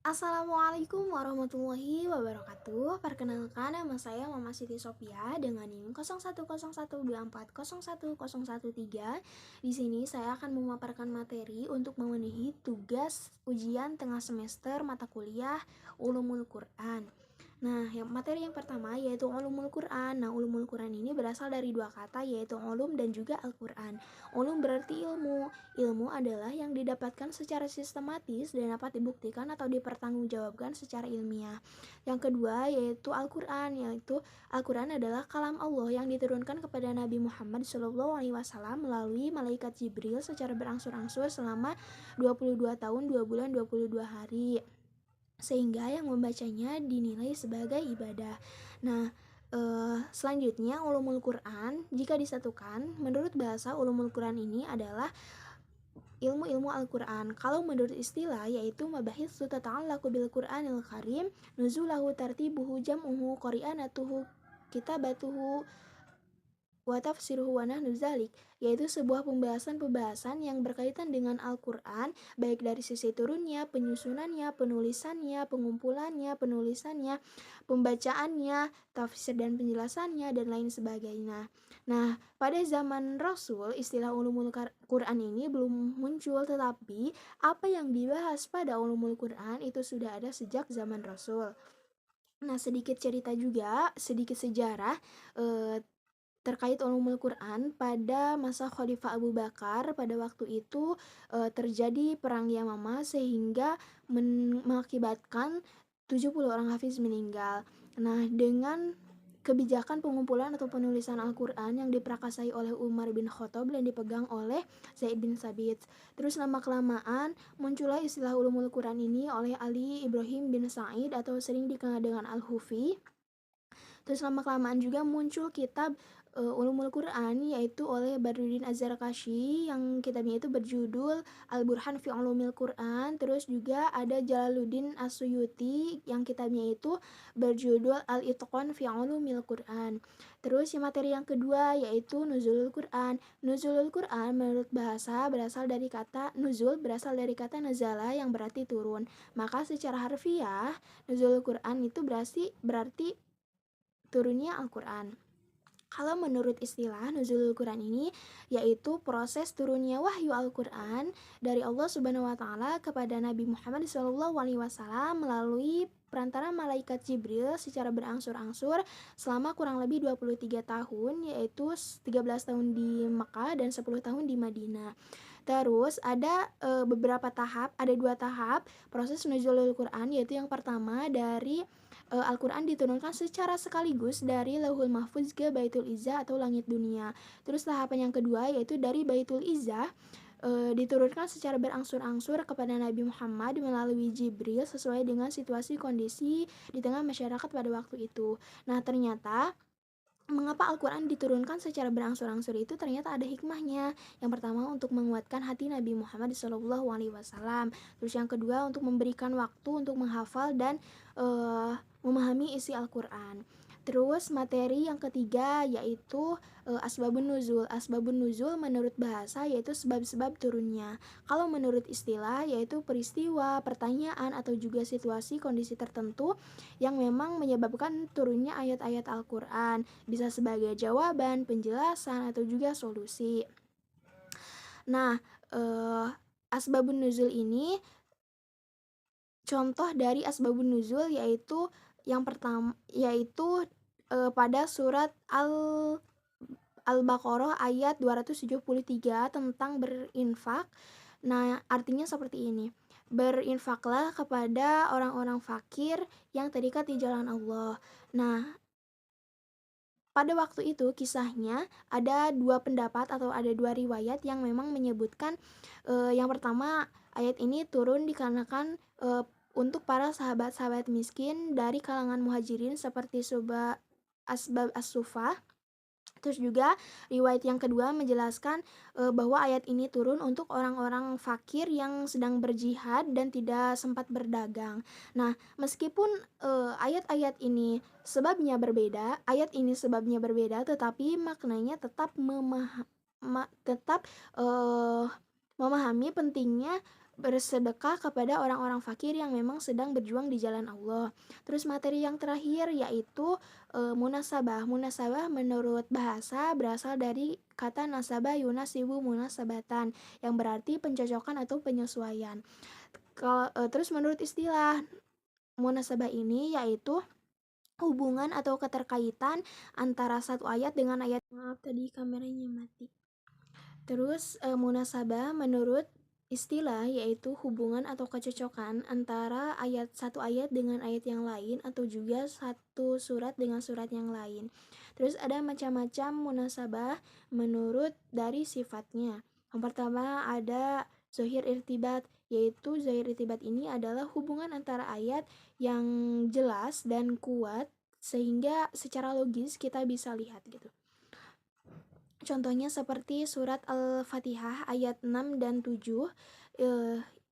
Assalamualaikum warahmatullahi wabarakatuh. Perkenalkan, nama saya Mama Siti Sophia dengan NIM 010124010113. Di sini saya akan memaparkan materi untuk memenuhi tugas ujian tengah semester mata kuliah Ulumul Quran. Nah, materi yang pertama yaitu ulumul Quran. Nah, ulumul Quran ini berasal dari dua kata yaitu ulum dan juga Al-Quran. Ulum berarti ilmu. Ilmu adalah yang didapatkan secara sistematis dan dapat dibuktikan atau dipertanggungjawabkan secara ilmiah. Yang kedua yaitu Al-Quran, yaitu Al-Quran adalah kalam Allah yang diturunkan kepada Nabi Muhammad SAW melalui malaikat Jibril secara berangsur-angsur selama 22 tahun 2 bulan 22 hari, sehingga yang membacanya dinilai sebagai ibadah. Nah, selanjutnya ulumul Quran jika disatukan menurut bahasa ulumul Quran ini adalah ilmu-ilmu Al-Quran. Kalau menurut istilah yaitu mabahitsu tata'allaqu bil Qur'anil Karim, nuzulahu tartibuhu jam'uhu qari'anatuhu kitabatuhu wa tafsiruhu wa nahnu zalik, yaitu sebuah pembahasan-pembahasan yang berkaitan dengan Al-Quran, baik dari sisi turunnya, penyusunannya, penulisannya, pengumpulannya, penulisannya, pembacaannya, tafsir dan penjelasannya, dan lain sebagainya. Nah, pada zaman Rasul, istilah ulumul Quran ini belum muncul, tetapi apa yang dibahas pada ulumul Quran itu sudah ada sejak zaman Rasul. Nah, sedikit cerita juga, sedikit sejarah terkait ulumul Quran pada masa Khalifah Abu Bakar. Pada waktu itu terjadi perang Yamamah sehingga mengakibatkan 70 orang hafiz meninggal. Nah, dengan kebijakan pengumpulan atau penulisan Al-Quran yang diperakasai oleh Umar bin Khattab dan dipegang oleh Zaid bin Sabit. Terus lama-kelamaan muncullah istilah ulumul Quran ini oleh Ali Ibrahim bin Sa'id atau sering dikenal dengan Al-Hufi. Terus lama-kelamaan juga muncul kitab Ulumul Quran, yaitu oleh Badruddin Az-Zarkashi, yang kitabnya itu berjudul Al-Burhan fi Ulumil Quran. Terus juga ada Jalaluddin As-Suyuti yang kitabnya itu berjudul Al-Itqan fi Ulumil Quran. Terus materi yang kedua yaitu Nuzulul Quran. Nuzulul Quran menurut bahasa berasal dari kata nuzul, berasal dari kata nazala yang berarti turun. Maka secara harfiah Nuzulul Quran itu berarti turunnya Al-Quran. Kalau menurut istilah nuzulul Quran ini yaitu proses turunnya wahyu Al-Quran dari Allah Subhanahu wa taala kepada Nabi Muhammad SAW melalui perantara malaikat Jibril secara berangsur-angsur selama kurang lebih 23 tahun, yaitu 13 tahun di Mekah dan 10 tahun di Madinah. Terus ada beberapa tahap, ada 2 tahap proses nuzulul Quran, yaitu yang pertama dari Al-Quran diturunkan secara sekaligus dari Lauhul Mahfuz ke Baitul Izzah atau langit dunia. Terus tahapan yang kedua yaitu dari Baitul Izzah diturunkan secara berangsur-angsur kepada Nabi Muhammad melalui Jibril sesuai dengan situasi kondisi di tengah masyarakat pada waktu itu. Nah, ternyata mengapa Al-Quran diturunkan secara berangsur-angsur itu ternyata ada hikmahnya. Yang pertama untuk menguatkan hati Nabi Muhammad SAW. Terus yang kedua untuk memberikan waktu untuk menghafal dan memahami isi Al-Quran. Terus materi yang ketiga yaitu asbabun nuzul. Asbabun nuzul menurut bahasa yaitu sebab-sebab turunnya. Kalau menurut istilah yaitu peristiwa, pertanyaan atau juga situasi kondisi tertentu yang memang menyebabkan turunnya ayat-ayat Al-Quran. Bisa sebagai jawaban, penjelasan atau juga solusi. Nah, asbabun nuzul ini contoh dari asbabun nuzul yaitu yang pertama yaitu pada surat Al-Baqarah ayat 273 tentang berinfak. Nah, artinya seperti ini. Berinfaklah kepada orang-orang fakir yang terikat di jalan Allah. Nah, pada waktu itu kisahnya ada 2 pendapat atau ada 2 riwayat yang memang menyebutkan yang pertama ayat ini turun dikarenakan untuk para sahabat-sahabat miskin dari kalangan muhajirin seperti Asbab As-Suffah. Terus juga riwayat yang kedua menjelaskan bahwa ayat ini turun untuk orang-orang fakir yang sedang berjihad dan tidak sempat berdagang. Nah, meskipun ayat-ayat ini sebabnya berbeda, tetapi maknanya tetap memahami pentingnya bersedekah kepada orang-orang fakir yang memang sedang berjuang di jalan Allah. Terus materi yang terakhir yaitu munasabah. Munasabah menurut bahasa berasal dari kata nasabah yunasibu munasabatan yang berarti pencocokan atau penyesuaian. Terus menurut istilah munasabah ini yaitu hubungan atau keterkaitan antara satu ayat dengan ayat. Maaf tadi kameranya mati. Terus munasabah menurut istilah yaitu hubungan atau kecocokan antara satu ayat dengan ayat yang lain atau juga satu surat dengan surat yang lain. Terus ada macam-macam munasabah menurut dari sifatnya. Yang pertama ada zohir irtibat, yaitu zohir irtibat ini adalah hubungan antara ayat yang jelas dan kuat sehingga secara logis kita bisa lihat gitu. Contohnya seperti surat Al-Fatihah ayat 6 dan 7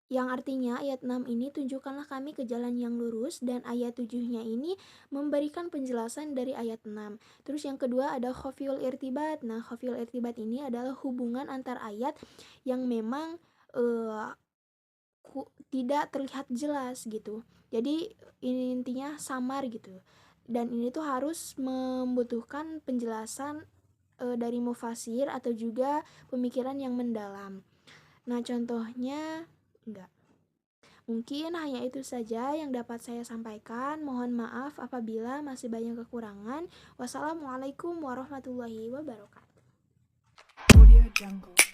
yang artinya ayat 6 ini tunjukkanlah kami ke jalan yang lurus, dan ayat 7-nya ini memberikan penjelasan dari ayat 6. Terus yang kedua ada khafiyul irtibat. Nah, khafiyul irtibat ini adalah hubungan antar ayat yang memang tidak terlihat jelas gitu. Jadi ini intinya samar gitu. Dan ini tuh harus membutuhkan penjelasan dari mufasir atau juga pemikiran yang mendalam. Nah, contohnya enggak. Mungkin hanya itu saja yang dapat saya sampaikan. Mohon maaf apabila masih banyak kekurangan. Wassalamualaikum warahmatullahi wabarakatuh. Audio Jungle.